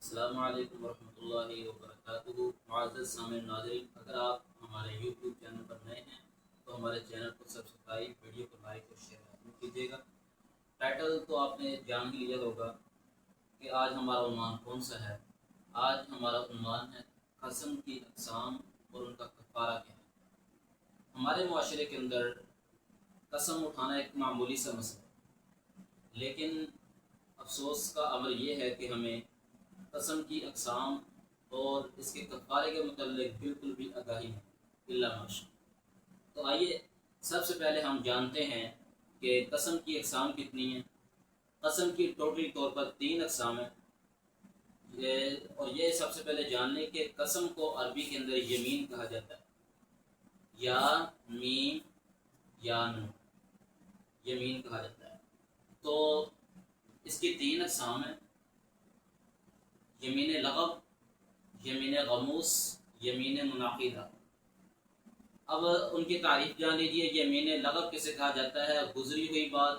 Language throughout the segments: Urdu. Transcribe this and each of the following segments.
السلام علیکم ورحمۃ اللہ وبرکاتہ۔ معزز سامعین ناظرین، اگر آپ ہمارے یوٹیوب چینل پر نئے ہیں تو ہمارے چینل کو سبسکرائب، ویڈیو کو لائک اور شیئر ضرور کیجیے گا۔ ٹائٹل تو آپ نے جان ہی لیا ہوگا کہ آج ہمارا عنوان کون سا ہے۔ آج ہمارا عنوان ہے قسم کی اقسام اور ان کا کفارہ کیا ہے۔ ہمارے معاشرے کے اندر قسم اٹھانا ایک معمولی سا مسئلہ ہے، لیکن افسوس کا امر یہ ہے کہ ہمیں قسم کی اقسام اور اس کے کفارے کے متعلق بالکل بھی آگاہی نہیں، الا ماشاء۔ تو آئیے سب سے پہلے ہم جانتے ہیں کہ قسم کی اقسام کتنی ہیں۔ قسم کی ٹوٹلی طور پر 3 اقسام ہیں، اور یہ سب سے پہلے جان لیں کہ قسم کو عربی کے اندر یمین کہا جاتا ہے، یا میم یا نون، یمین کہا جاتا ہے۔ تو اس کی 3 اقسام ہیں: یمین لغو، یمین غموس، یمین منعقدہ۔ اب ان کی تعریف جان لیجیے۔ یمین لغو کسے کہا جاتا ہے؟ گزری ہوئی بات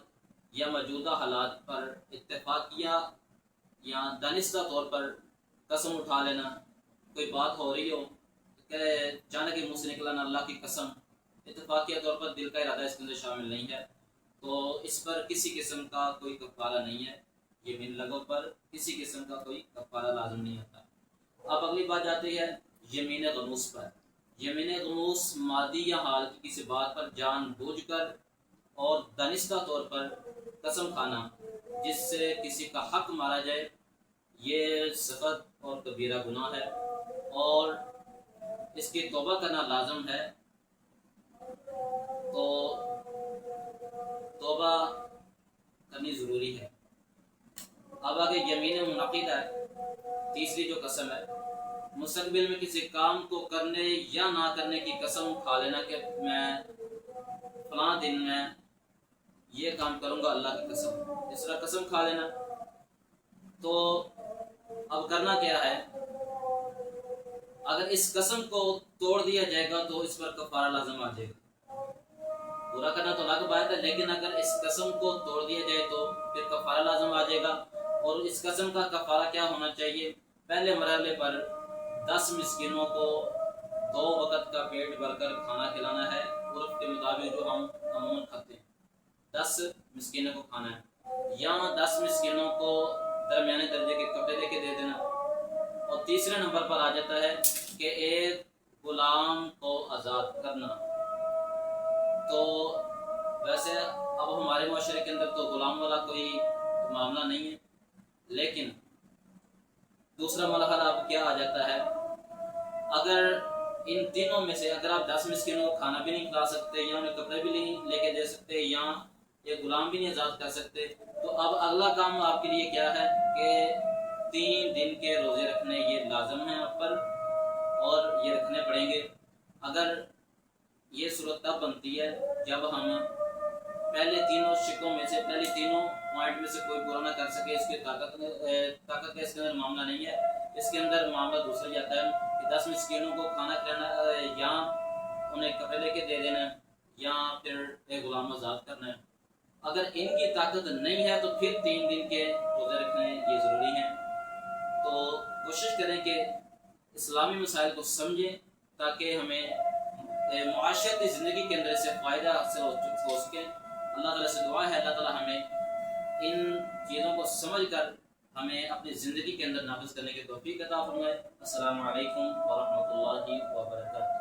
یا موجودہ حالات پر اتفاقیہ یا دانستہ طور پر قسم اٹھا لینا۔ کوئی بات ہو رہی ہو کہ اچانک منہ سے نکلا نا اللہ کی قسم، اتفاقیہ طور پر دل کا ارادہ اس کے اندر شامل نہیں ہے، تو اس پر کسی قسم کا کوئی کفارہ نہیں ہے۔ یمین لغو پر کسی قسم کا کوئی کفارہ لازم نہیں ہوتا۔ اب اگلی بات جاتی ہے یمین غموس پر۔ یمین غموس ماضی یا حال کی کسی بات پر جان بوجھ کر اور دانستہ طور پر قسم کھانا جس سے کسی کا حق مارا جائے، یہ سخت اور کبیرہ گناہ ہے اور اس کی توبہ کرنا لازم ہے۔ تو توبہ کرنی ضروری ہے۔ اب آگے یمین منعقدہ ہے، تیسری جو قسم ہے، مستقبل میں کسی کام کو کرنے یا نہ کرنے کی قسم کھا لینا کہ میں فلاں دن میں یہ کام کروں گا اللہ کی قسم، اس طرح قسم کھا لینا۔ تو اب کرنا کیا ہے؟ اگر اس قسم کو توڑ دیا جائے گا تو اس پر کفارہ لازم آ جائے گا۔ پورا کرنا تو الگ بات ہے، لیکن اگر اس قسم کو توڑ دیا جائے تو پھر کفارہ لازم آ جائے گا۔ اور اس قسم کا کفارہ کیا ہونا چاہیے؟ پہلے مرحلے پر 10 مسکینوں کو 2 وقت کا پیٹ بھر کر کھانا کھلانا ہے، عرف کے مطابق جو ہم عموماً کھاتے ہیں 10 مسکینوں کو کھانا ہے، یا 10 مسکینوں کو درمیانے درجے کے کپڑے دے کے دے دینا۔ اور تیسرے نمبر پر آ جاتا ہے کہ ایک غلام کو آزاد کرنا۔ تو ویسے اب ہمارے معاشرے کے اندر تو غلام والا کوئی معاملہ نہیں ہے، لیکن دوسرا مرحلہ اب کیا آ جاتا ہے؟ اگر ان تینوں میں سے اگر آپ 10 مسکینوں کو کھانا بھی نہیں کھلا سکتے، یا انہیں کپڑے بھی نہیں لے کے دے سکتے، یا ایک غلام بھی نہیں آزاد کر سکتے، تو اب اگلا کام آپ کے لیے کیا ہے کہ 3 دن کے روزے رکھنے یہ لازم ہیں آپ پر، اور یہ رکھنے پڑیں گے۔ اگر یہ صورت تب بنتی ہے جب ہم پہلے تینوں شکوں میں سے پہلے تینوں پوائنٹ میں سے کوئی پورا نہ کر سکے۔ اس کی طاقت کا اس کے اندر معاملہ نہیں ہے، اس کے اندر معاملہ دوسرا جاتا ہے کہ 10 مسکینوں کو کھانا کھلانا، یا انہیں کپڑے لے کے دے دینا، یا پھر ایک غلام آزاد کرنا ہے۔ اگر ان کی طاقت نہیں ہے تو پھر 3 دن کے روزے رکھنے یہ ضروری ہیں۔ تو کوشش کریں کہ اسلامی مسائل کو سمجھیں تاکہ ہمیں معاشرتی زندگی کے اندر سے فائدہ حاصل ہو سکے۔ اللہ تعالیٰ سے دعا ہے اللہ تعالیٰ ہمیں ان چیزوں کو سمجھ کر ہمیں اپنی زندگی کے اندر نافذ کرنے کی توفیق عطا فرمائے۔ السلام علیکم ورحمۃ اللہ وبرکاتہ۔